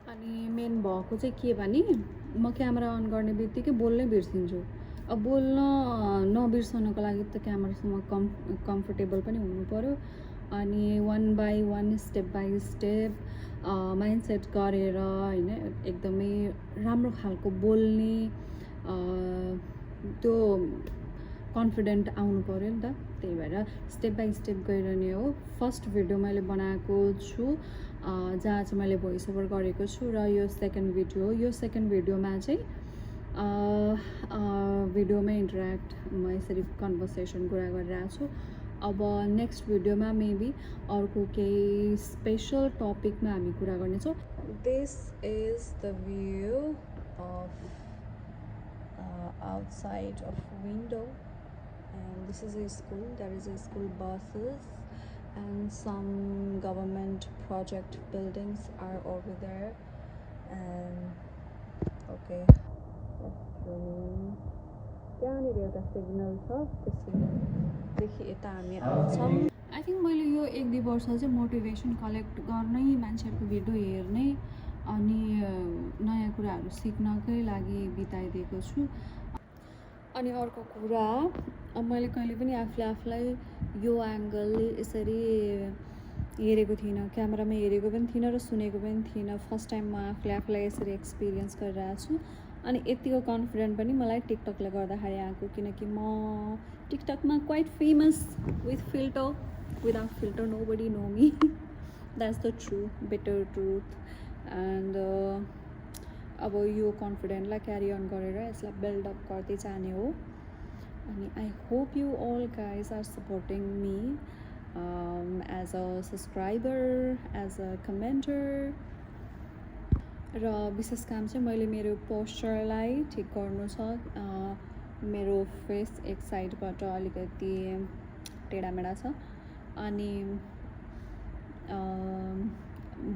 अनि मेन भएको चाहिँ के भने म क्यामेरा अन गर्ने बित्तिकै बोल्नै बिर्सिन्छु। अब बोल्न नबिर्सनको लागि त क्यामेरासँग कम्फर्टेबल पनि हुनु पऱ्यो। अनि one by one step by step mind set गरेर होइन एकदमै राम्रो खालको बोल्ने त्यो कन्फिडेन्ट आउनु पऱ्यो नि त। त्यही भएर स्टेप बाई स्टेप गएर नै हो फर्स्ट भिडियो मैले बनाएको छु जहाँ चाहिँ मैले भोइस ओभर गरेको छु र यो सेकेन्ड भिडियो हो। यो सेकेन्ड भिडियोमा चाहिँ भिडियोमै इन्टरेक्ट म यसरी कन्भर्सेसन कुरा गरिरहेको छु। अब नेक्स्ट भिडियोमा मेबी अर्को केही स्पेसल टपिकमा हामी कुरा गर्नेछौँ। This is the view of outside of window, and this is a school. There is a school buses and some government project buildings are over there. And okay, त्यहाँनिर एउटा signal छ, त्यो सिग्नलदेखि यता हामी आउँछौँ। आई थिङ्क मैले यो 1-2 वर्ष चाहिँ मोटिभेसन कलेक्ट गर्नै, मान्छेहरूको भिडियो हेर्नै अनि नयाँ कुराहरू सिक्नकै लागि बिताइदिएको छु। अनि अर्को कुरा, मैले कहिले पनि आफूलाई यो एङ्गल यसरी हेरेको थिइनँ, क्यामेरामा हेरेको पनि थिइनँ र सुनेको पनि थिइनँ। फर्स्ट टाइम म आफूलाई यसरी एक्सपिरियन्स गरिरहेको छु। अनि यतिको कन्फिडेन्ट पनि मलाई टिकटकले गर्दाखेरि आएको, किनकि म टिकटकमा quite famous with filter, without filter nobody no me, that's the true better truth. And अब यो कन्फिडेन्टलाई क्यारी अन गरेर यसलाई बिल्डअप गर्दै जाने हो। अनि I hope you all guys are supporting me as a subscriber, as a commenter. र विशेष काम चाहिँ मैले मेरो पोस्चरलाई ठिक गर्नु छ। मेरो फेस एक साइडबाट अलिकति टेढामेढा छ। अनि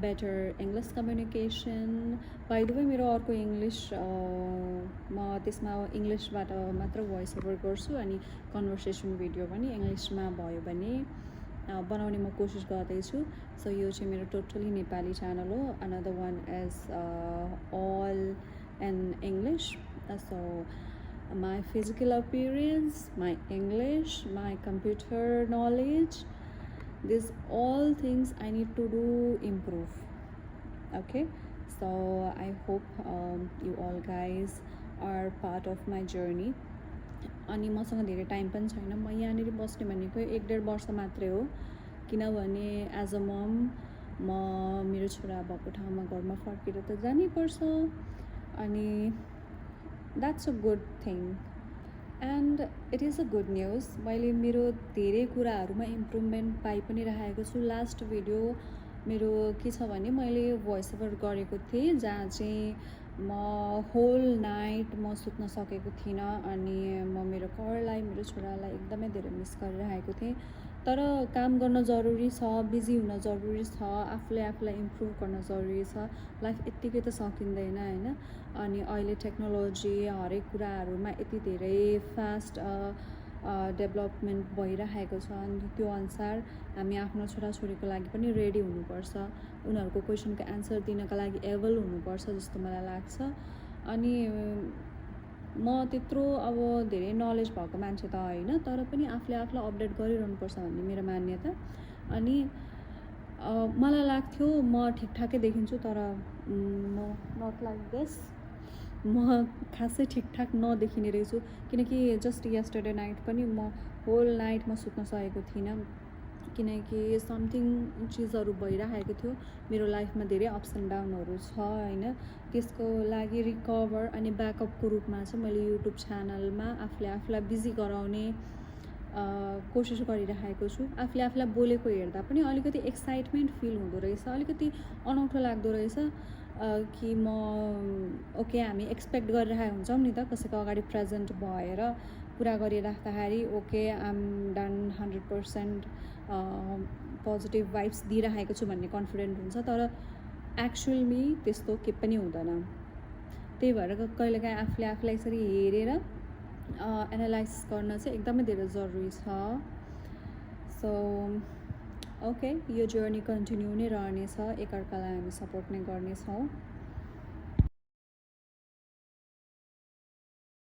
better English communication. By the way मेरो अर्को इङ्ग्लिस म त्यसमा इङ्ग्लिसबाट मात्र भोइस ओभर गर्छु अनि कन्भर्सेसन भिडियो पनि इङ्ग्लिसमा भयो भने बनाउने म कोसिस गर्दैछु। सो यो चाहिँ मेरो टोटली नेपाली च्यानल हो। Another one is all in English. So my physical appearance, my English, my computer knowledge, these all things I need to do improve. Okay, so I hope you all guys are part of my journey. अनि मसँग धेरै time पनि छैन, म यहाँनिर बस्ने भनेको 1-1.5 वर्ष मात्रै हो, किनभने एज अ मम म मेरो छोरा भएको ठाउँमा घरमा फर्केर त जानै पर्छ। अनि that's a good thing and it is a good news. मैले मेरो धेरै कुराहरूमा इम्प्रुभमेन्ट पाइ पनि राखेको छु। लास्ट भिडियो मेरो के छ भने मैले भोइस ओभर गरेको थिएँ जहाँ चाहिँ म होल नाइट म सुत्न सकेको थिइनँ अनि म मेरो घरलाई, मेरो छोरालाई एकदमै धेरै मिस गरिरहेको थिएँ। तर काम गर्न जरुरी छ, बिजी हुन जरुरी छ, आफूलाई इम्प्रुभ गर्न जरुरी छ। लाइफ यत्तिकै त सकिँदैन होइन। अनि अहिले टेक्नोलोजी हरेक कुराहरूमा यति धेरै फास्ट डेभलपमेन्ट भइरहेको छ। अनि त्यो अनुसार हामी आफ्नो छोराछोरीको लागि पनि रेडी हुनुपर्छ, उनीहरूको क्वेसनको एन्सर दिनका लागि एबल हुनुपर्छ जस्तो मलाई लाग्छ। अनि म त्यत्रो अब धेरै नलेज भएको मान्छे त होइन, तर पनि आफूलाई अपडेट गरिरहनुपर्छ भन्ने मेरो मान्यता। अनि मलाई लाग्थ्यो म ठिकठाकै देखिन्छु, तर म नट लाइक दिस। म खासै ठिकठाक नदेखिने रहेछु, किनकि जस्ट यस्टरडे नाइट पनि म होल नाइट म सुत्न सकेको थिइनँ, किनकि समथिङ चिजहरू भइरहेको थियो। मेरो लाइफमा धेरै अप्स एन्ड डाउनहरू छ होइन। त्यसको लागि रिकभर अनि ब्याकअपको रूपमा चाहिँ मैले युट्युब च्यानलमा आफूलाई बिजी गराउने कोसिस गरिरहेको छु। आफूलाई बोलेको हेर्दा पनि अलिकति एक्साइटमेन्ट फिल हुँदो रहेछ, अलिकति अनौठो लाग्दो रहेछ कि म ओके हामी एक्सपेक्ट गरिरहेको हुन्छौँ नि त कसैको अगाडि प्रेजेन्ट भएर कुरा गरिराख्दाखेरि ओके आम डन 100% पोजिटिभ भाइब्स दिइरहेको छु भन्ने कन्फिडेन्ट हुन्छ, तर एक्चुअली त्यस्तो के पनि हुँदैन। त्यही भएर कहिलेकाहीँ आफूलाई यसरी हेरेर एनालाइसिस गर्न चाहिँ एकदमै धेरै जरुरी छ। सो ओके, यो जर्नी कन्टिन्यू नै रहनेछ, एकअर्कालाई हामी सपोर्ट नै गर्नेछौँ।